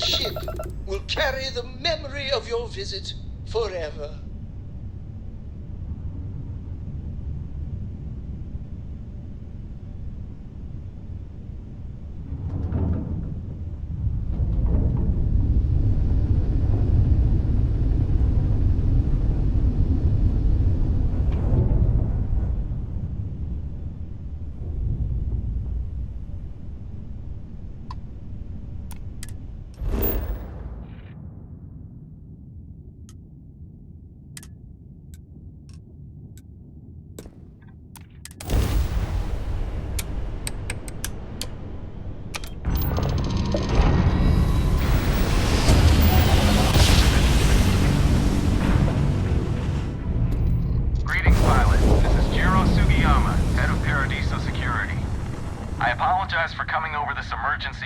ship will carry the memory of your visit forever.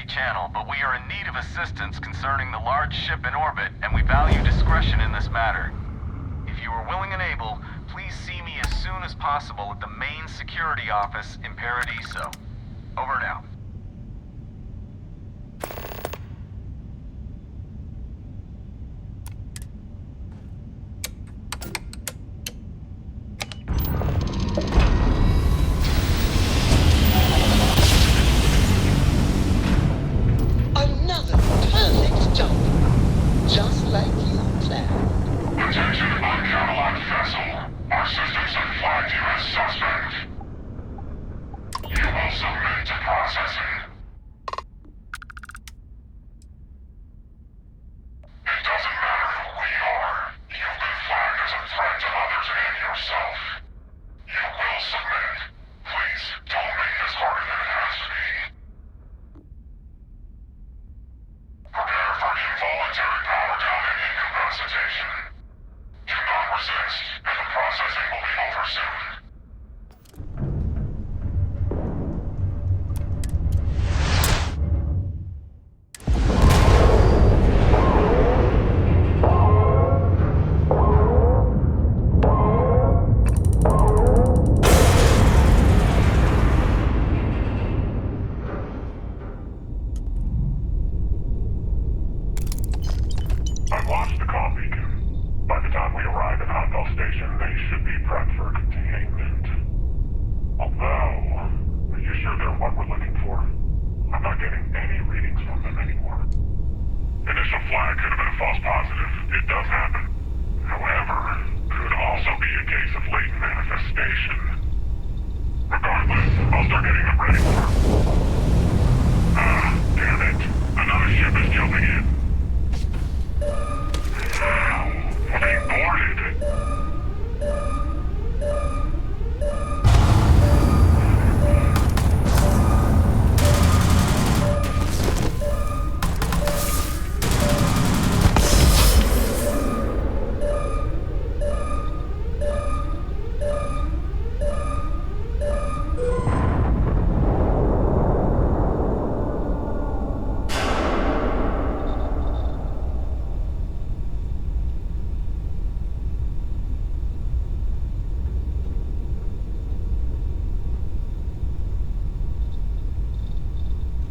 Channel, but we are in need of assistance concerning the large ship in orbit, and we value discretion in this matter. If you are willing and able, please see me as soon as possible at the main security office in Paradiso. Over and out.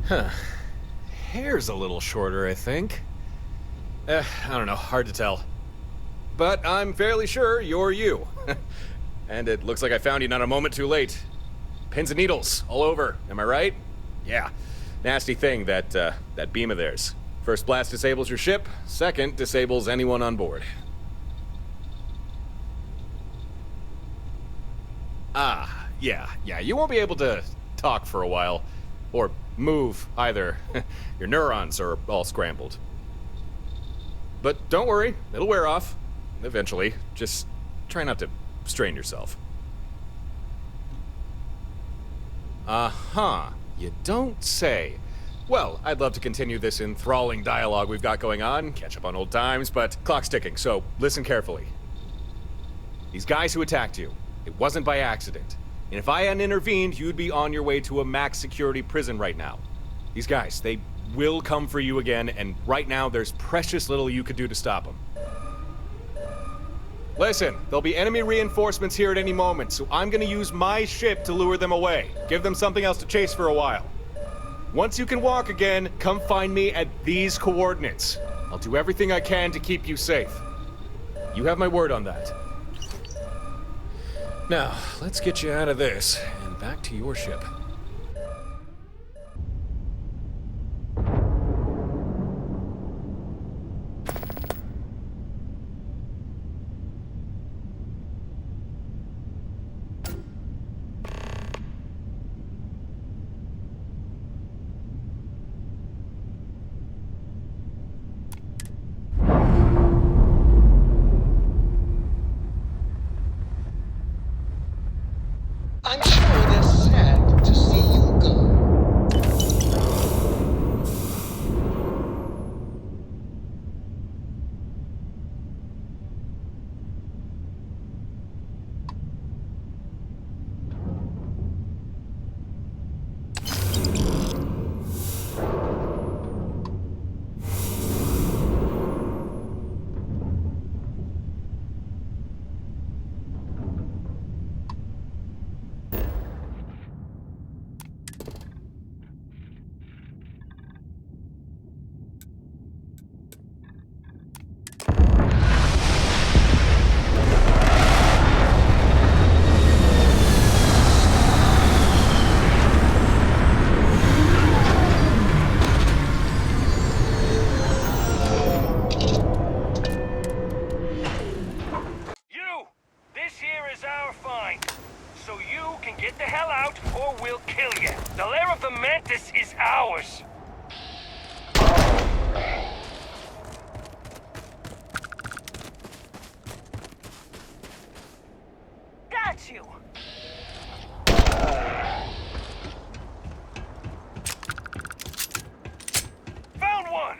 Huh. Hair's a little shorter, I think. I don't know, hard to tell. But I'm fairly sure you're you. And it looks like I found you not a moment too late. Pins and needles all over, am I right? Yeah. Nasty thing, that beam of theirs. First blast disables your ship, second disables anyone on board. Ah, yeah, you won't be able to talk for a while. Or move, either. Your neurons are all scrambled. But don't worry, it'll wear off. Eventually. Just try not to strain yourself. Uh-huh. You don't say. Well, I'd love to continue this enthralling dialogue we've got going on, catch up on old times, but clock's ticking, so listen carefully. These guys who attacked you, it wasn't by accident. And if I hadn't intervened, you'd be on your way to a max security prison right now. These guys, they will come for you again, and right now there's precious little you could do to stop them. Listen, there'll be enemy reinforcements here at any moment, so I'm gonna use my ship to lure them away. Give them something else to chase for a while. Once you can walk again, come find me at these coordinates. I'll do everything I can to keep you safe. You have my word on that. Now, let's get you out of this and back to your ship. I'm sure they're sad to see you go. You! This here is our find. So you can get the hell out, or we'll kill you. The lair of the Mantis is ours. Got you! Found one!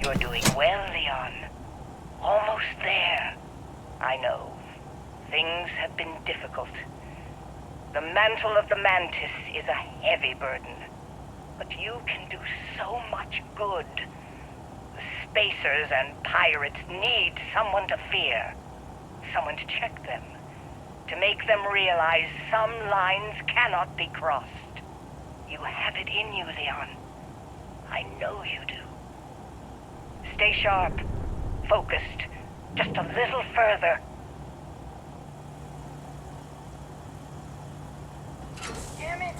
You're doing well, Leon. Almost there. I know. Things have been difficult. The mantle of the Mantis is a heavy burden. But you can do so much good. The spacers and pirates need someone to fear. Someone to check them. To make them realize some lines cannot be crossed. You have it in you, Leon. I know you do. Stay sharp. Focused. Just a little further. Damn it!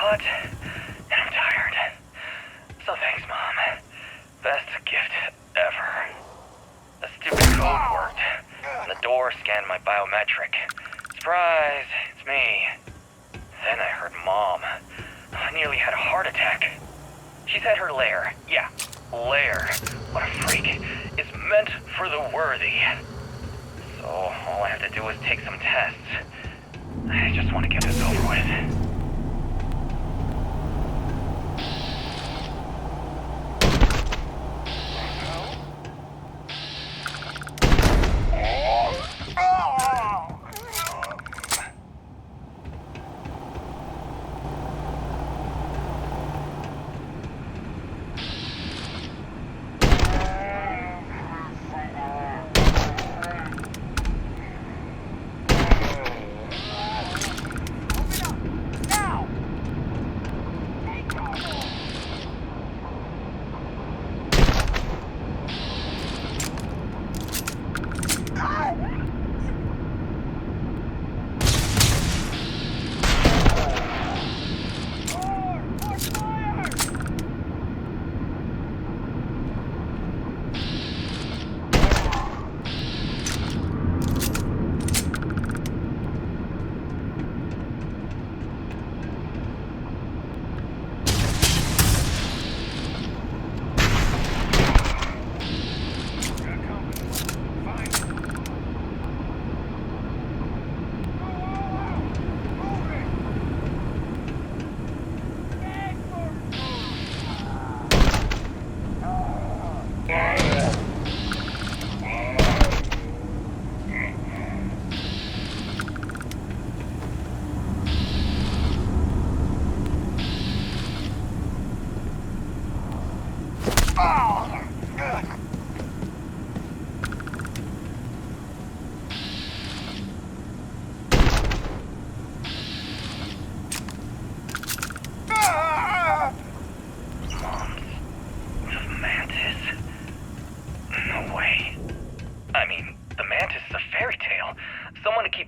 hot, and I'm tired. So thanks, Mom. Best gift ever. The stupid code worked, and the door scanned my biometric. Surprise, it's me. Then I heard Mom. I nearly had a heart attack. She said her lair, yeah, lair, what a freak, is meant for the worthy. So all I have to do is take some tests. I just want to get this over with.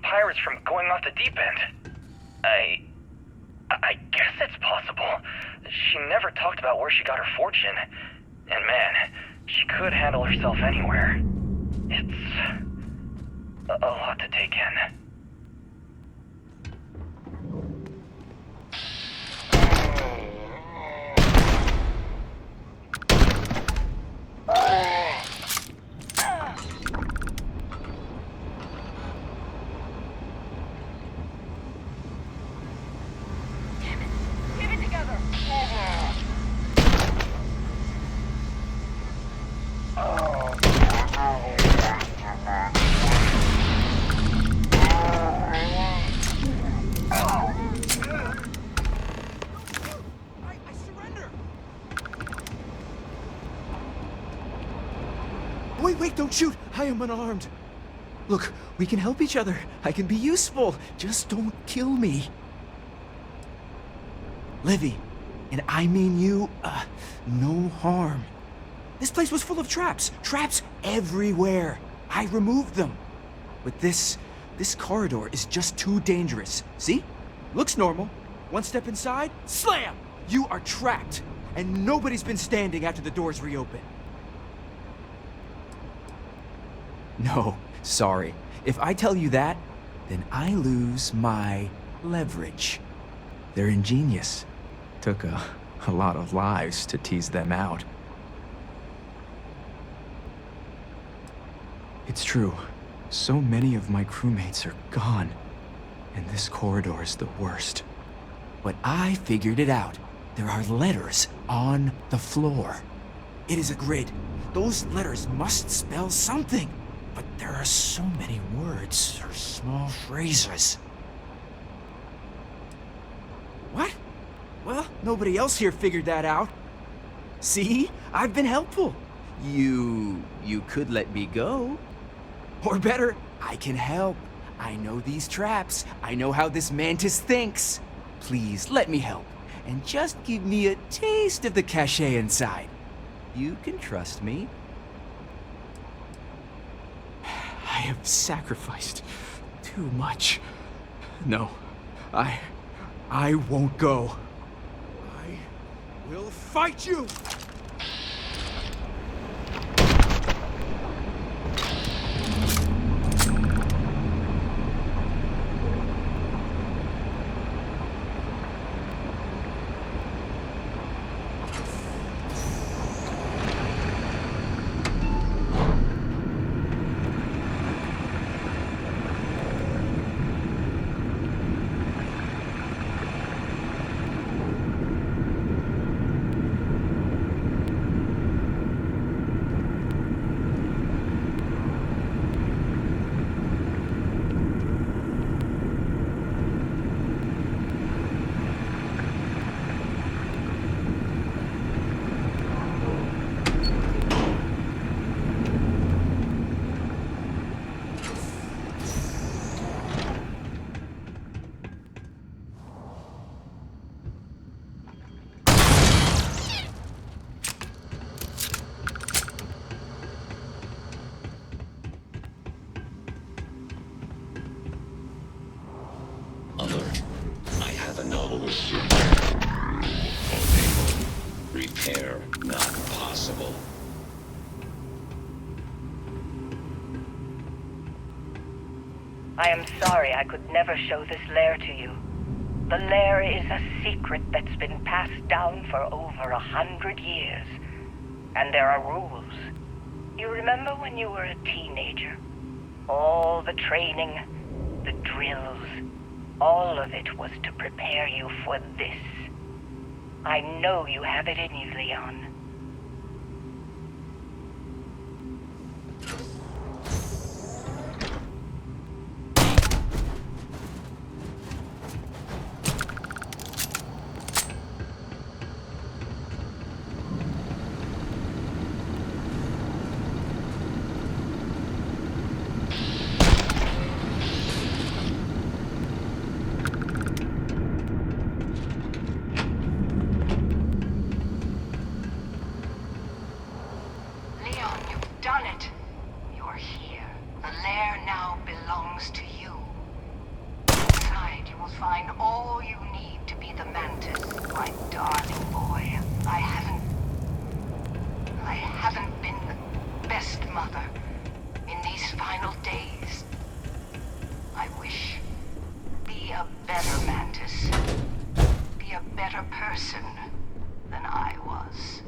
Pirates from going off the deep end. I guess it's possible. She never talked about where she got her fortune. And man, she could handle herself anywhere. It's a lot to take in. Wait, don't shoot! I am unarmed. Look, we can help each other. I can be useful. Just don't kill me. Livy, and I mean you, no harm. This place was full of traps. Traps everywhere. I removed them. But this corridor is just too dangerous. See? Looks normal. One step inside, slam! You are trapped. And nobody's been standing after the doors reopen. No, sorry. If I tell you that, then I lose my leverage. They're ingenious. Took a lot of lives to tease them out. It's true. So many of my crewmates are gone. And this corridor is the worst. But I figured it out. There are letters on the floor. It is a grid. Those letters must spell something. But there are so many words or small phrases. What? Well, nobody else here figured that out. See? I've been helpful. You could let me go. Or better, I can help. I know these traps. I know how this mantis thinks. Please, let me help. And just give me a taste of the cachet inside. You can trust me. I have sacrificed too much. No, I won't go. will fight you! Mother, I have a noble issue. Repair not possible. I am sorry I could never show this lair to you. The lair is a secret that's been passed down for over 100 years. And there are rules. You remember when you were a teenager? All the training, the drills, all of it was to prepare you for this. I know you have it in you, Leon. Leon, you've done it. You're here. The lair now belongs to you. Inside, you will find all you need to be the Mantis, my darling boy. I haven't been the best mother in these final days. I wish. Be a better Mantis. Be a better person than I was.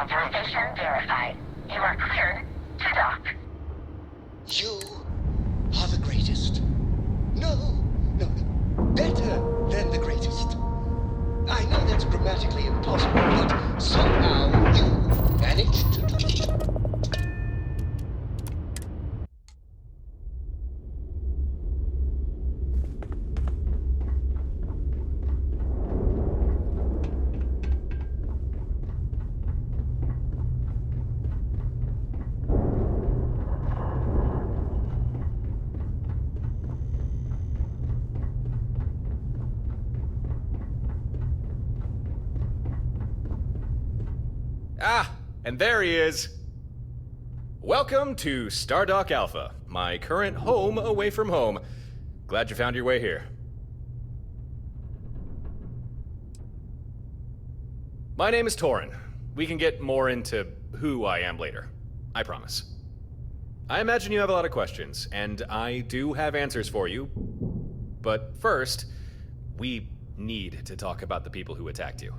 Authorization verified. You are cleared to dock. You are the greatest. No, better than the greatest. I know that's grammatically impossible, but somehow you managed to do it. Ah, and there he is. Welcome to Stardock Alpha, my current home away from home. Glad you found your way here. My name is Torin. We can get more into who I am later. I promise. I imagine you have a lot of questions, and I do have answers for you. But first, we need to talk about the people who attacked you.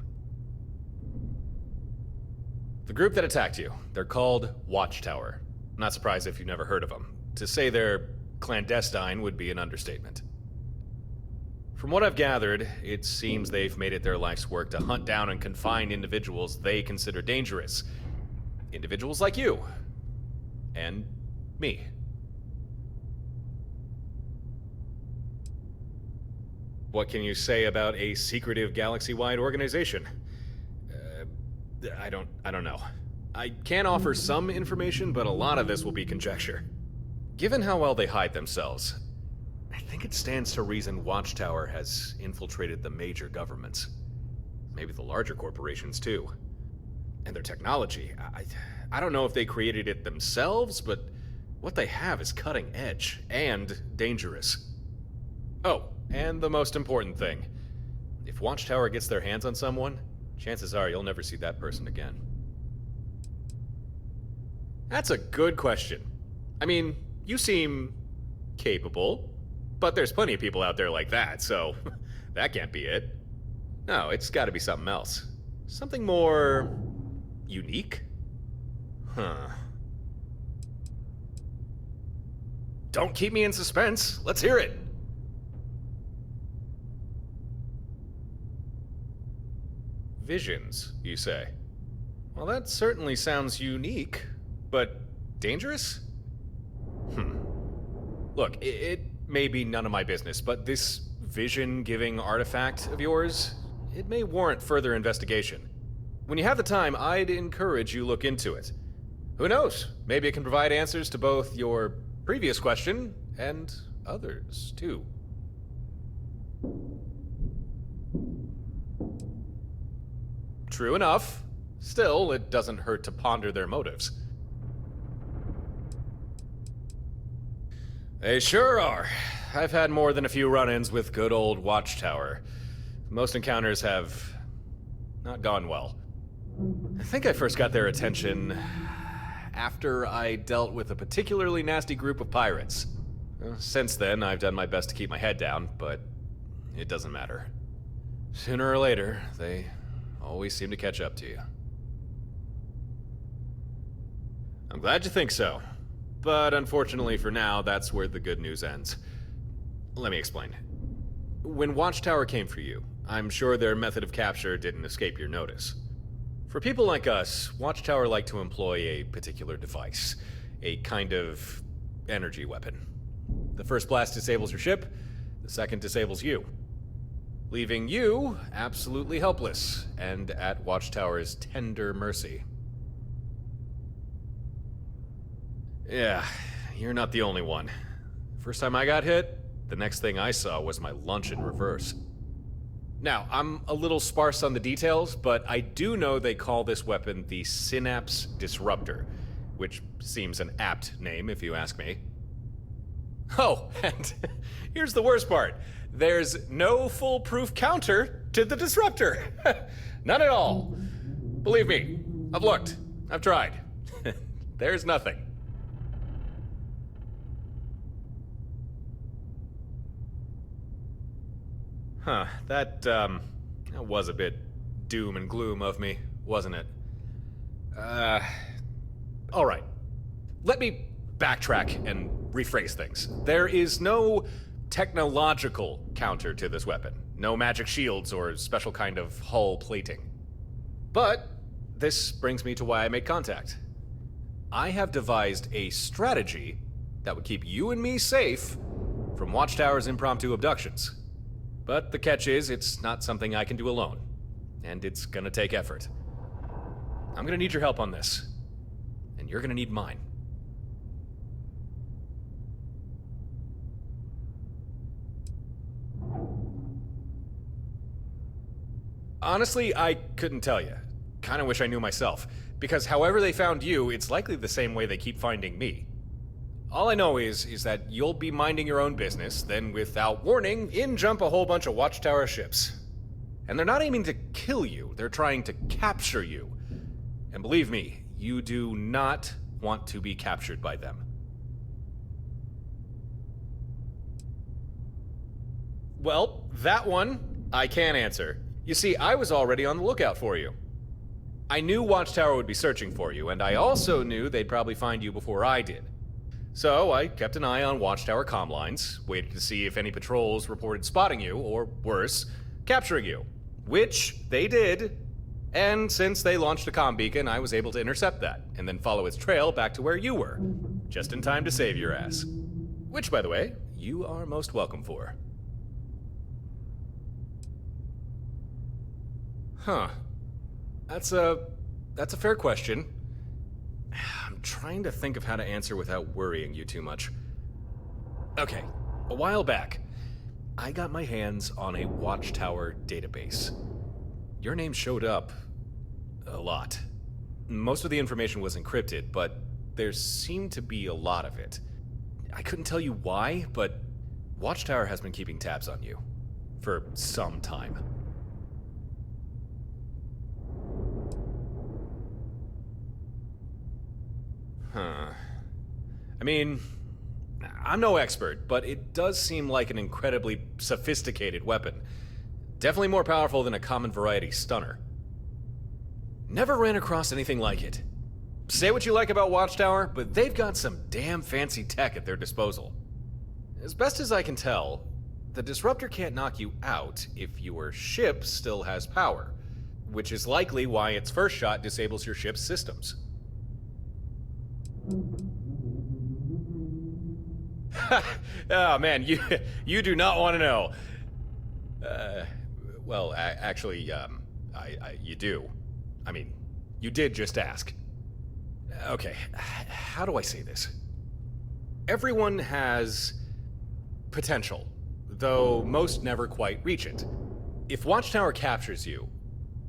The group that attacked you, they're called Watchtower. I'm not surprised if you've never heard of them. To say they're clandestine would be an understatement. From what I've gathered, it seems they've made it their life's work to hunt down and confine individuals they consider dangerous. Individuals like you. And me. What can you say about a secretive galaxy-wide organization? I don't know. I can offer some information, but a lot of this will be conjecture. Given how well they hide themselves, I think it stands to reason Watchtower has infiltrated the major governments. Maybe the larger corporations, too. And their technology, I don't know if they created it themselves, but what they have is cutting edge and dangerous. Oh, and the most important thing. If Watchtower gets their hands on someone, chances are you'll never see that person again. That's a good question. I mean, you seem capable, but there's plenty of people out there like that, so that can't be it. No, it's gotta be something else. Something more unique? Huh. Don't keep me in suspense. Let's hear it. Visions, you say? Well, that certainly sounds unique, but dangerous? Look, it may be none of my business, but this vision-giving artifact of yours, it may warrant further investigation. When you have the time, I'd encourage you look into it. Who knows? Maybe it can provide answers to both your previous question and others, too. True enough. Still, it doesn't hurt to ponder their motives. They sure are. I've had more than a few run-ins with good old Watchtower. Most encounters have not gone well. I think I first got their attention after I dealt with a particularly nasty group of pirates. Since then, I've done my best to keep my head down, but it doesn't matter. Sooner or later, they always seem to catch up to you. I'm glad you think so. But unfortunately for now, that's where the good news ends. Let me explain. When Watchtower came for you, I'm sure their method of capture didn't escape your notice. For people like us, Watchtower like to employ a particular device, a kind of energy weapon. The first blast disables your ship, the second disables you, leaving you absolutely helpless and at Watchtower's tender mercy. Yeah, you're not the only one. First time I got hit, the next thing I saw was my lunch in reverse. Now, I'm a little sparse on the details, but I do know they call this weapon the Synapse Disruptor, which seems an apt name if you ask me. Oh, and here's the worst part. There's no foolproof counter to the Disruptor. None at all. Believe me, I've looked. I've tried. There's nothing. Huh, that was a bit doom and gloom of me, wasn't it? All right. Let me backtrack and rephrase things. There is no technological counter to this weapon. No magic shields or special kind of hull plating. But this brings me to why I made contact. I have devised a strategy that would keep you and me safe from Watchtower's impromptu abductions. But the catch is, it's not something I can do alone. And it's gonna take effort. I'm gonna need your help on this. And you're gonna need mine. Honestly, I couldn't tell you. Kinda wish I knew myself. Because however they found you, it's likely the same way they keep finding me. All I know is that you'll be minding your own business, then without warning, in jump a whole bunch of Watchtower ships. And they're not aiming to kill you, they're trying to capture you. And believe me, you do not want to be captured by them. Well, that one, I can answer. You see, I was already on the lookout for you. I knew Watchtower would be searching for you, and I also knew they'd probably find you before I did. So I kept an eye on Watchtower comm lines, waited to see if any patrols reported spotting you, or worse, capturing you. Which they did, and since they launched a comm beacon, I was able to intercept that, and then follow its trail back to where you were, just in time to save your ass. Which, by the way, you are most welcome for. Huh. That's a fair question. I'm trying to think of how to answer without worrying you too much. Okay, a while back, I got my hands on a Watchtower database. Your name showed up a lot. Most of the information was encrypted, but there seemed to be a lot of it. I couldn't tell you why, but Watchtower has been keeping tabs on you for some time. Huh. I mean, I'm no expert, but it does seem like an incredibly sophisticated weapon. Definitely more powerful than a common variety stunner. Never ran across anything like it. Say what you like about Watchtower, but they've got some damn fancy tech at their disposal. As best as I can tell, the disruptor can't knock you out if your ship still has power, which is likely why its first shot disables your ship's systems. Oh man, you do not want to know. Well, actually, you do. I mean, you did just ask. Okay, how do I say this? Everyone has potential, though most never quite reach it. If Watchtower captures you,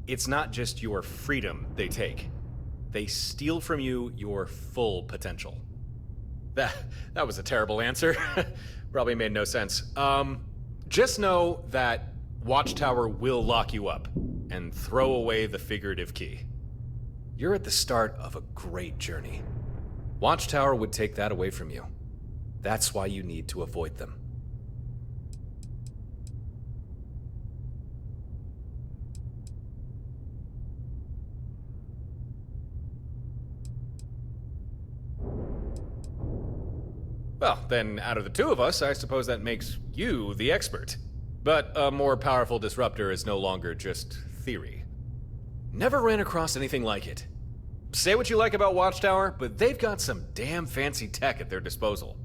it's not just your freedom they take. They steal from you your full potential. That was a terrible answer. Probably made no sense. Just know that Watchtower will lock you up and throw away the figurative key. You're at the start of a great journey. Watchtower would take that away from you. That's why you need to avoid them. Well, then out of the two of us, I suppose that makes you the expert. But a more powerful disruptor is no longer just theory. Never ran across anything like it. Say what you like about Watchtower, but they've got some damn fancy tech at their disposal.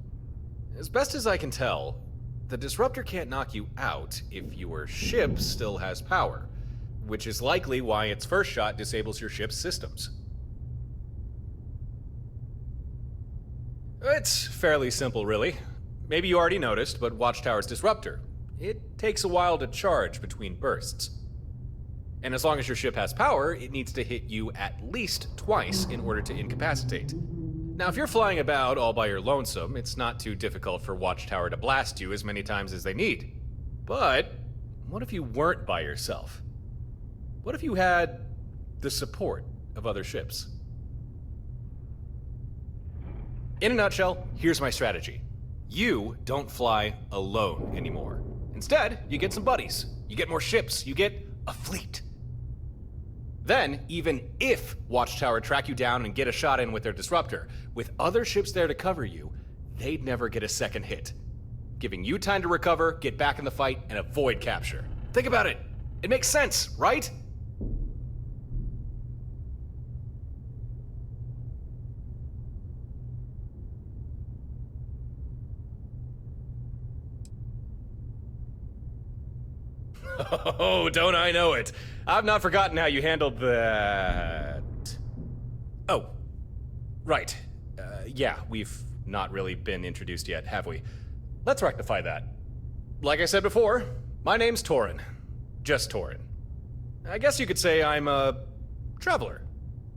As best as I can tell, the disruptor can't knock you out if your ship still has power, which is likely why its first shot disables your ship's systems. It's fairly simple, really. Maybe you already noticed, but Watchtower's disruptor, it takes a while to charge between bursts. And as long as your ship has power, it needs to hit you at least twice in order to incapacitate. Now, if you're flying about all by your lonesome, it's not too difficult for Watchtower to blast you as many times as they need. But what if you weren't by yourself? What if you had the support of other ships? In a nutshell, here's my strategy. You don't fly alone anymore. Instead, you get some buddies. You get more ships. You get a fleet. Then, even if Watchtower track you down and get a shot in with their disruptor, with other ships there to cover you, they'd never get a second hit, giving you time to recover, get back in the fight, and avoid capture. Think about it. It makes sense, right? Oh, don't I know it. I've not forgotten how you handled that. Oh, right. Yeah, we've not really been introduced yet, have we? Let's rectify that. Like I said before, my name's Torin. Just Torin. I guess you could say I'm a traveler.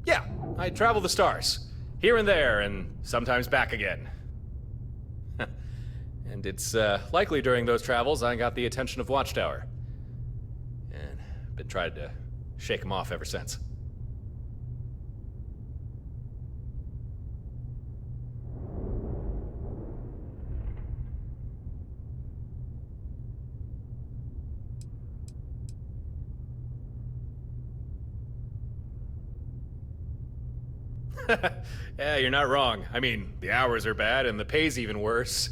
Yeah, I travel the stars. Here and there, and sometimes back again. And it's likely during those travels I got the attention of Watchtower. And been trying to shake him off ever since. Yeah, you're not wrong. I mean, the hours are bad and the pay's even worse.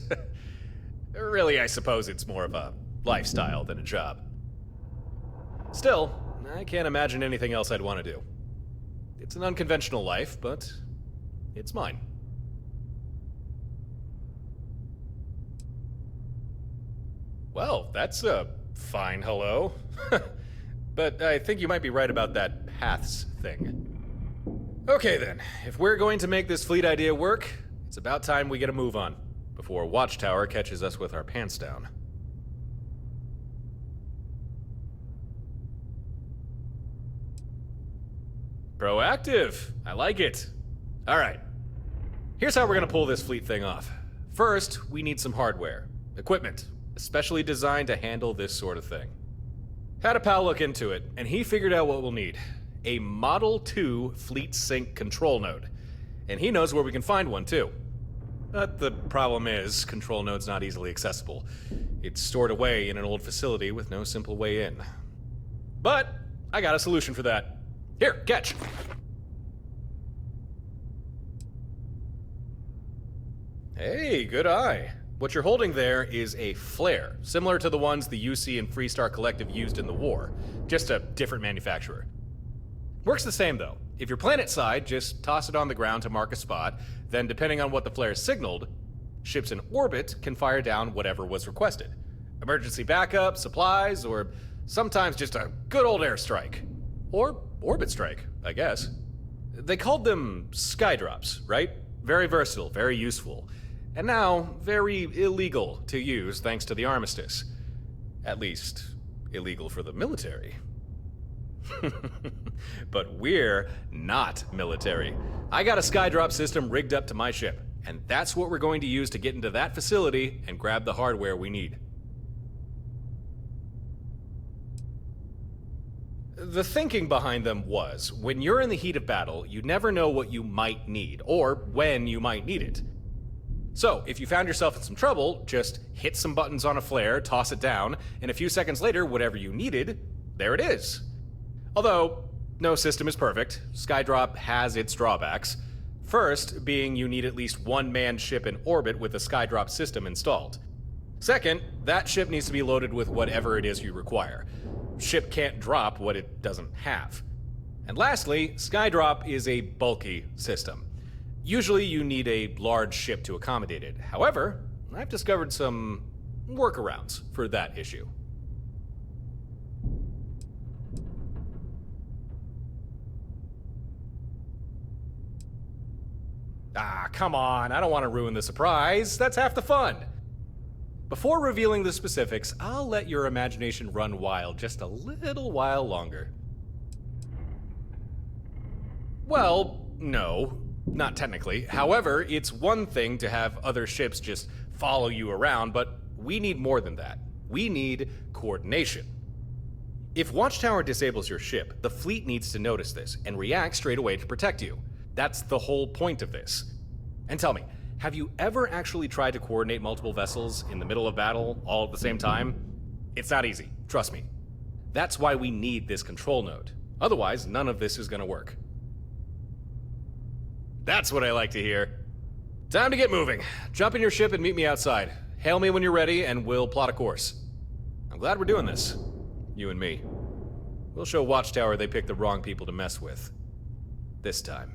Really, I suppose it's more of a lifestyle than a job. Still, I can't imagine anything else I'd want to do. It's an unconventional life, but it's mine. Well, that's a fine hello. But I think you might be right about that paths thing. Okay then, if we're going to make this fleet idea work, it's about time we get a move on, before Watchtower catches us with our pants down. Proactive. I like it. Alright. Here's how we're gonna pull this fleet thing off. First, we need some hardware. Equipment, especially designed to handle this sort of thing. Had a pal look into it, and he figured out what we'll need. A Model 2 Fleet Sync control node. And he knows where we can find one, too. But the problem is, control node's not easily accessible. It's stored away in an old facility with no simple way in. But I got a solution for that. Here, catch! Hey, good eye. What you're holding there is a flare, similar to the ones the UC and Freestar Collective used in the war, just a different manufacturer. Works the same though. If you're planet side, just toss it on the ground to mark a spot, then depending on what the flare signaled, ships in orbit can fire down whatever was requested. Emergency backup, supplies, or sometimes just a good old airstrike. Or orbit strike, I guess. They called them skydrops, right? Very versatile, very useful. And now, very illegal to use thanks to the armistice. At least, illegal for the military. But we're not military. I got a skydrop system rigged up to my ship, and that's what we're going to use to get into that facility and grab the hardware we need. The thinking behind them was, when you're in the heat of battle, you never know what you might need, or when you might need it. So, if you found yourself in some trouble, just hit some buttons on a flare, toss it down, and a few seconds later, whatever you needed, there it is. Although, no system is perfect. Skydrop has its drawbacks. First, being you need at least one manned ship in orbit with a Skydrop system installed. Second, that ship needs to be loaded with whatever it is you require. Ship can't drop what it doesn't have. And lastly, Skydrop is a bulky system. Usually you need a large ship to accommodate it. However, I've discovered some workarounds for that issue. Ah, come on, I don't want to ruin the surprise. That's half the fun. Before revealing the specifics, I'll let your imagination run wild just a little while longer. Well, no, not technically. However, it's one thing to have other ships just follow you around, but we need more than that. We need coordination. If Watchtower disables your ship, the fleet needs to notice this and react straight away to protect you. That's the whole point of this. And tell me, have you ever actually tried to coordinate multiple vessels in the middle of battle all at the same time? It's not easy, trust me. That's why we need this control node. Otherwise, none of this is gonna work. That's what I like to hear. Time to get moving. Jump in your ship and meet me outside. Hail me when you're ready, and we'll plot a course. I'm glad we're doing this. You and me. We'll show Watchtower they picked the wrong people to mess with. This time.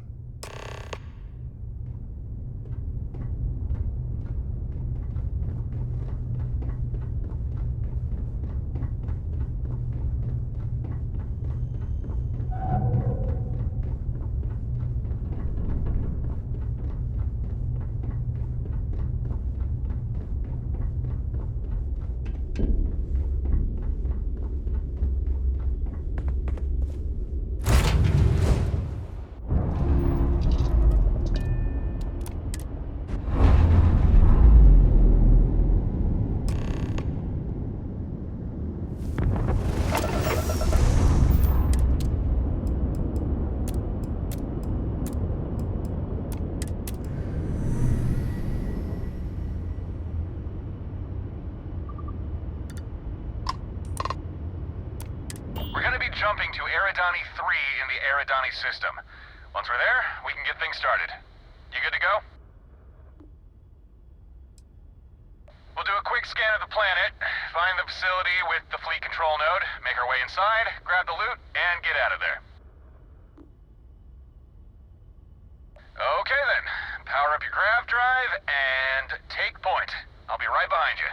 Jumping to Eridani 3 in the Eridani system. Once we're there, we can get things started. You good to go? We'll do a quick scan of the planet, find the facility with the fleet control node, make our way inside, grab the loot, and get out of there. Okay then, power up your grav drive and take point. I'll be right behind you.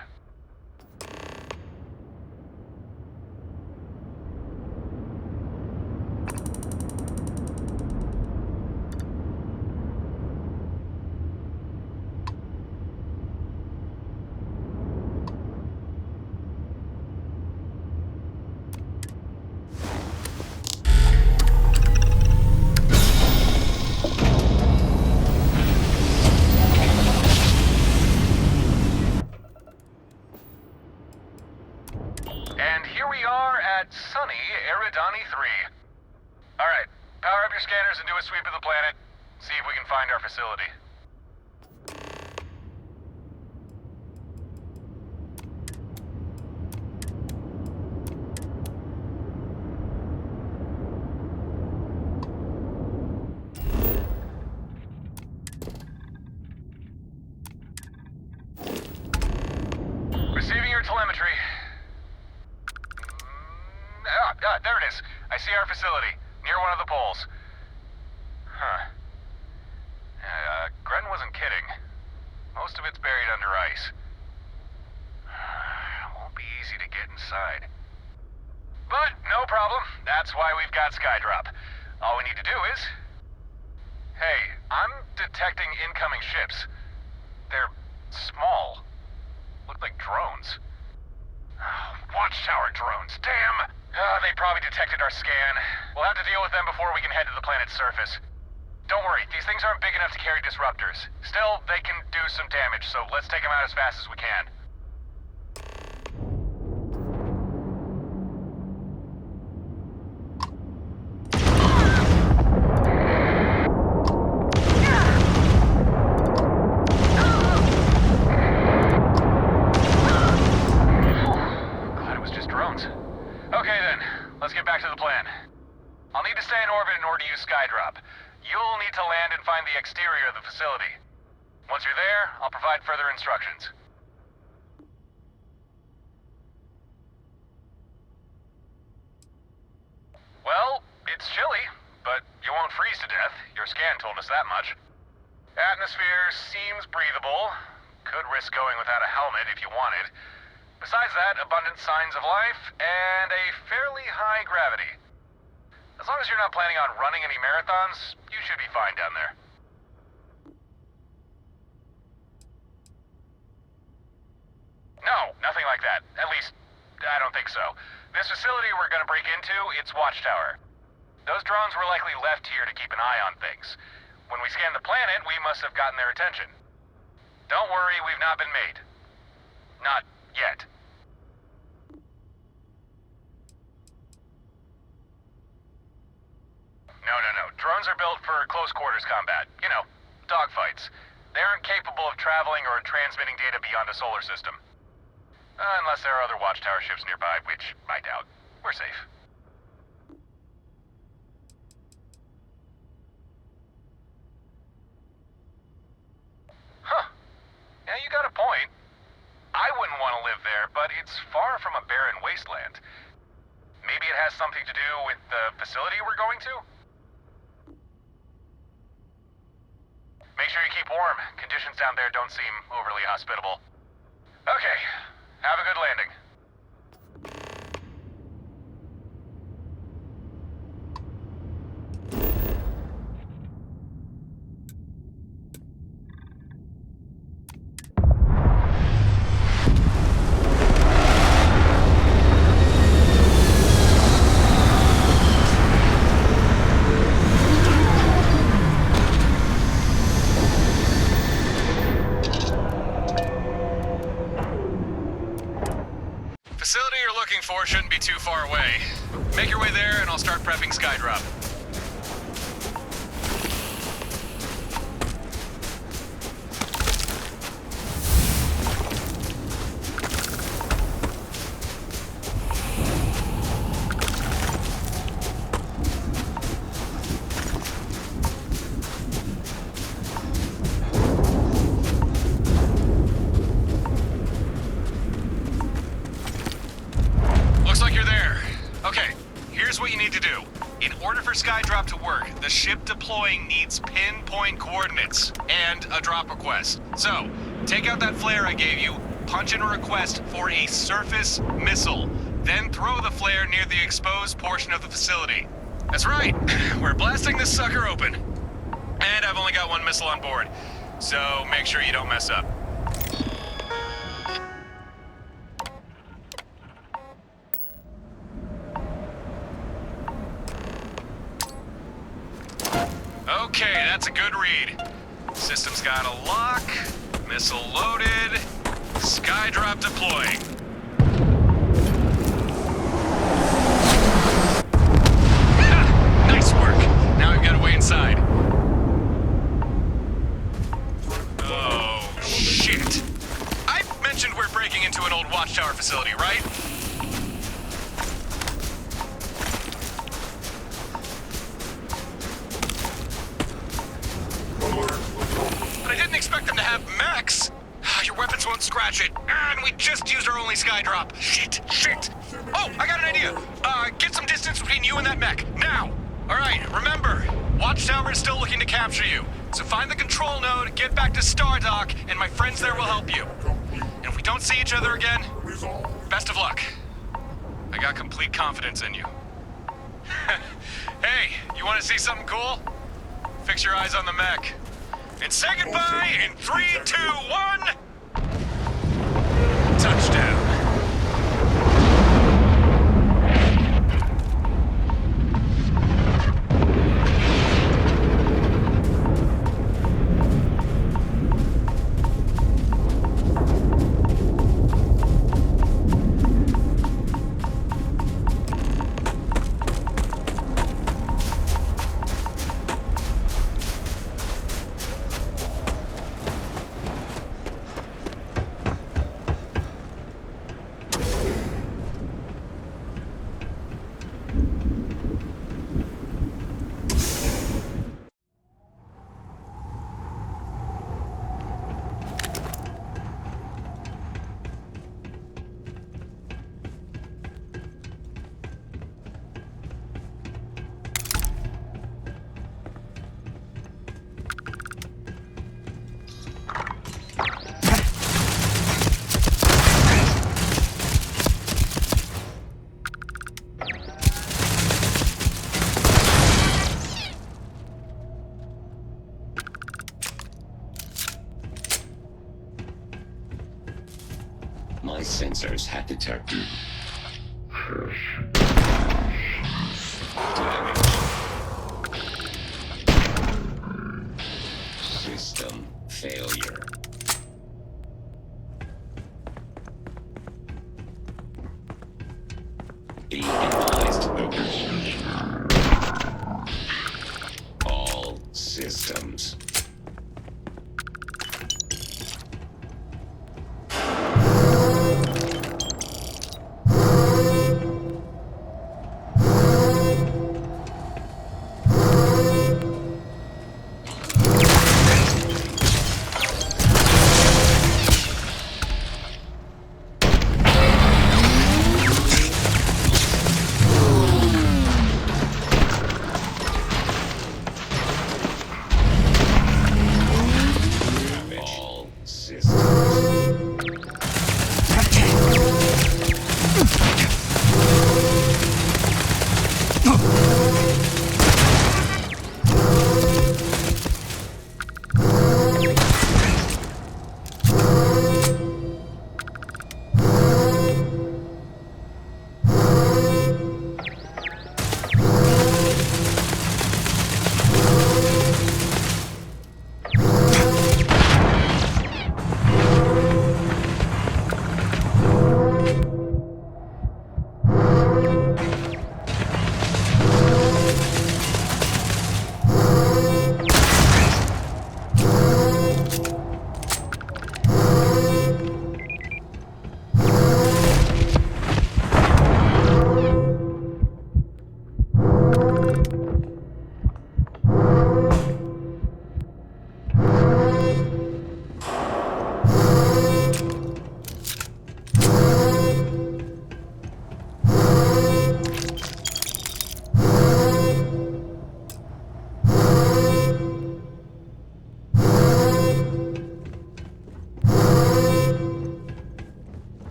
And here we are at sunny Eridani 3. Alright, power up your scanners and do a sweep of the planet. See if we can find our facility. Receiving your telemetry. There it is. I see our facility, near one of the poles. Huh. Gren wasn't kidding. Most of it's buried under ice. Won't be easy to get inside. But, no problem. That's why we've got Skydrop. All we need to do is... Hey, I'm detecting incoming ships. They're small. Look like drones. Watchtower drones, damn! They probably detected our scan. We'll have to deal with them before we can head to the planet's surface. Don't worry, these things aren't big enough to carry disruptors. Still, they can do some damage, so let's take them out as fast as we can. Let's get back to the plan. I'll need to stay in orbit in order to use Skydrop. You'll need to land and find the exterior of the facility. Once you're there, I'll provide further instructions. Well, it's chilly, but you won't freeze to death. Your scan told us that much. Atmosphere seems breathable. Could risk going without a helmet if you wanted. Besides that, abundant signs of life, and a fairly high gravity. As long as you're not planning on running any marathons, you should be fine down there. No, nothing like that. At least, I don't think so. This facility we're gonna break into, it's Watchtower. Those drones were likely left here to keep an eye on things. When we scanned the planet, we must have gotten their attention. Don't worry, we've not been made. Not yet. No. Drones are built for close quarters combat. You know, dogfights. They aren't capable of traveling or transmitting data beyond a solar system. Unless there are other Watchtower ships nearby, which I doubt. We're safe. from a barren wasteland. Maybe it has something to do with the facility we're going to? Make sure you keep warm. Conditions down there don't seem overly hospitable. Okay, have a good landing. Facility you're looking for shouldn't be too far away. Make your way there and I'll start prepping Skydrop. Looks like you're there. Okay, here's what you need to do. In order for Skydrop to work, the ship deploying needs pinpoint coordinates and a drop request. So, take out that flare I gave you, punch in a request for a surface missile, then throw the flare near the exposed portion of the facility. That's right, we're blasting this sucker open. And I've only got one missile on board, so make sure you don't mess up. Okay, that's a good read. System's got a lock, missile loaded, Skydrop deploying. Ha! Nice work. Now we've got a way inside. Oh, shit. I mentioned we're breaking into an old watchtower facility, right? But I didn't expect them to have mechs. Your weapons won't scratch it. And we just used our only Skydrop. Shit. Oh, I got an idea. Get some distance between you and that mech. Now. All right, remember, Watchtower is still looking to capture you. So find the control node, get back to Stardock, and my friends there will help you. And if we don't see each other again, best of luck. I got complete confidence in you. Hey, you want to see something cool? Fix your eyes on the mech. And say goodbye in 3, 2, 1. Touchdown. My sensors had detected damage. System failure. Be advised, all systems.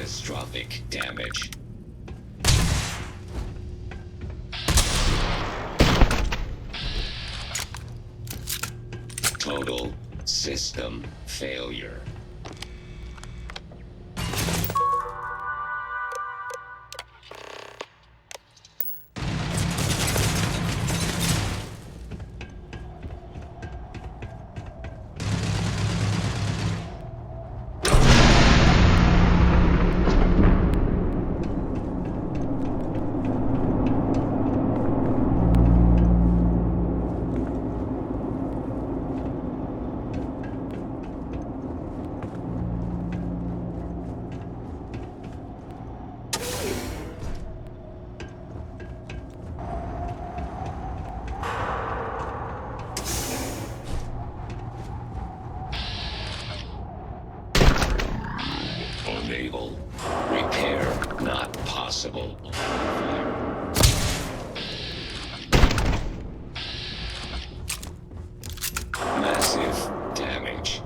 Catastrophic damage. Total system failure. Unable. Repair not possible. Massive damage.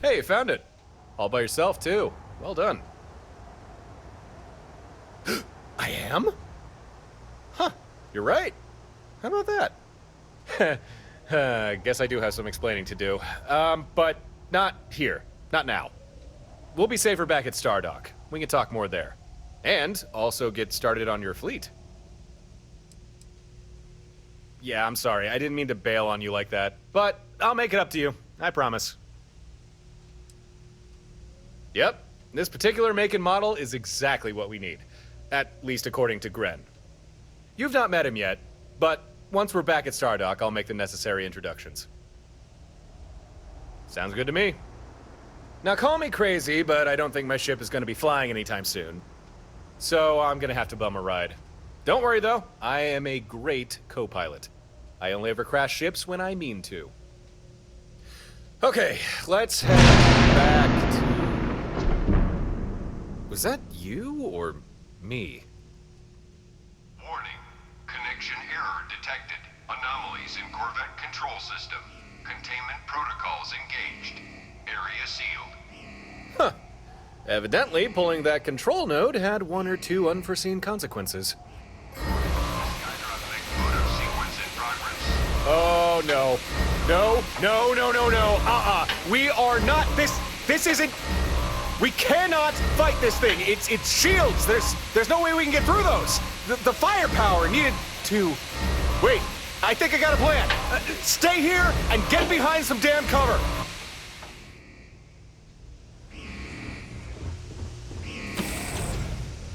Hey, you found it. All by yourself, too. Well done. I am? Huh, you're right. How about that? Guess I do have some explaining to do. But not here. Not now. We'll be safer back at Stardock. We can talk more there. And also get started on your fleet. Yeah, I'm sorry. I didn't mean to bail on you like that. But I'll make it up to you. I promise. Yep, this particular make and model is exactly what we need. At least according to Gren. You've not met him yet, but once we're back at Stardock, I'll make the necessary introductions. Sounds good to me. Now call me crazy, but I don't think my ship is going to be flying anytime soon. So I'm going to have to bum a ride. Don't worry though, I am a great co-pilot. I only ever crash ships when I mean to. Okay, let's head back to... Was that you or me? Warning. Connection error detected. Anomalies in Corvette control system. Containment protocols engaged. Area sealed. Huh. Evidently, pulling that control node had one or two unforeseen consequences. Oh, no. No, no, no, no, no. We are not... This isn't... We cannot fight this thing. It's shields. There's no way we can get through those. The firepower needed to... Wait, I think I got a plan. Stay here and get behind some damn cover.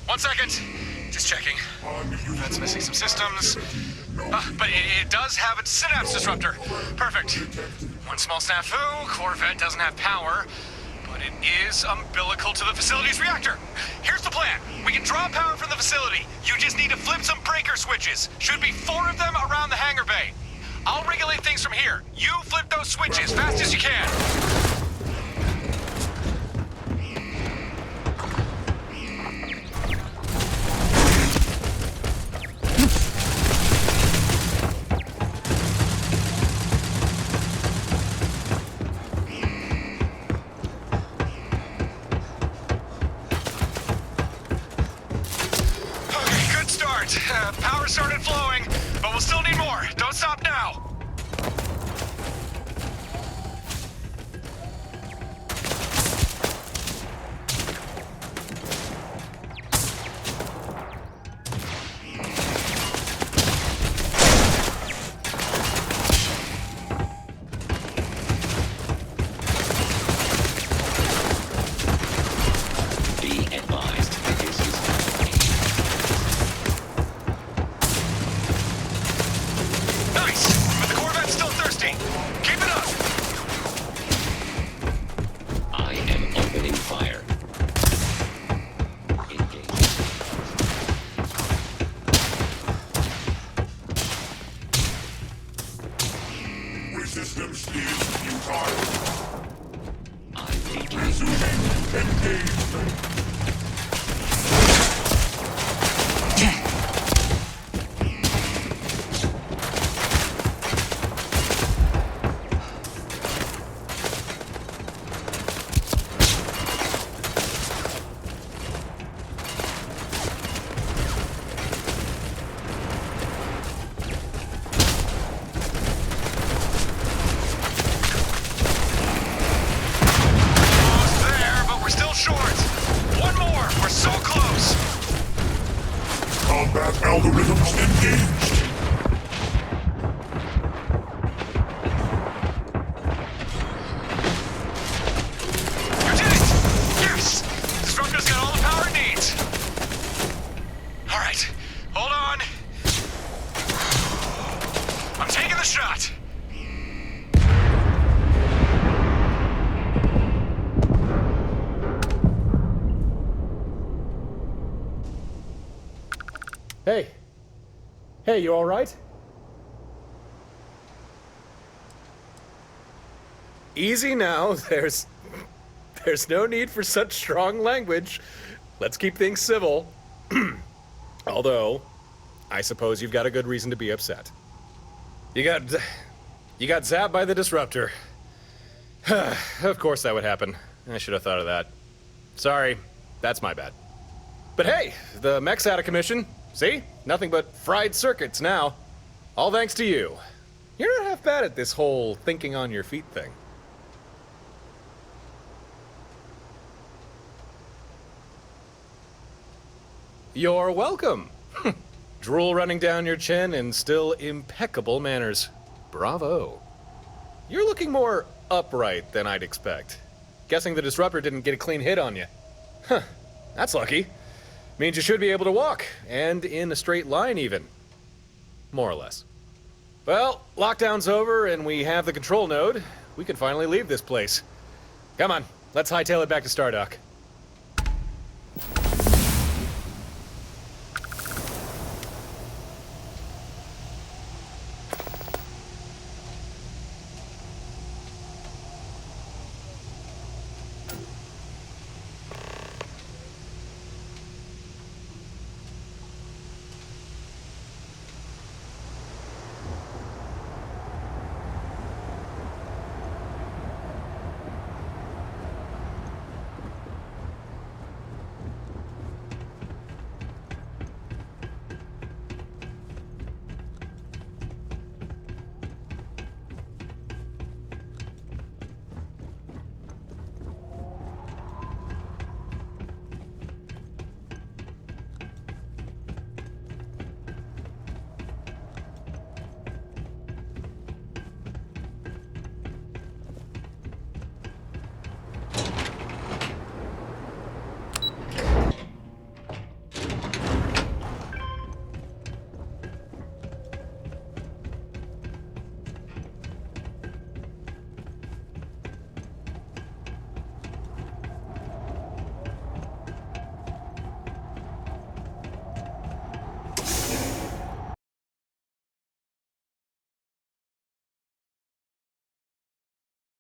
1 second. Just checking. That's missing some systems. But it does have its synapse disruptor. Perfect. One small snafu, Corvette doesn't have power, but it is umbilical to the facility's reactor. Here's the plan. We can draw power from the facility. You just need to flip some breaker switches. Should be 4 of them around the hangar bay. I'll regulate things from here. You flip those switches fast as you can. Power started flowing, but we'll still need more. Don't stop now. Systems is futile. I'm taking engagement. Combat algorithms engaged. You did it! Yes! Disruptor's got all the power it needs. All right, hold on. I'm taking the shot. Hey. Hey, you all right? Easy now. There's no need for such strong language. Let's keep things civil. Although, I suppose you've got a good reason to be upset. You got zapped by the disruptor. Of course that would happen. I should have thought of that. Sorry, that's my bad. But hey, the mech's out of commission. See? Nothing but fried circuits now. All thanks to you. You're not half bad at this whole thinking on your feet thing. You're welcome. Drool running down your chin and still impeccable manners. Bravo. You're looking more upright than I'd expect. Guessing the disruptor didn't get a clean hit on you. Huh, that's lucky. Means you should be able to walk, and in a straight line even. More or less. Well, lockdown's over and we have the control node. We can finally leave this place. Come on, let's hightail it back to Stardock.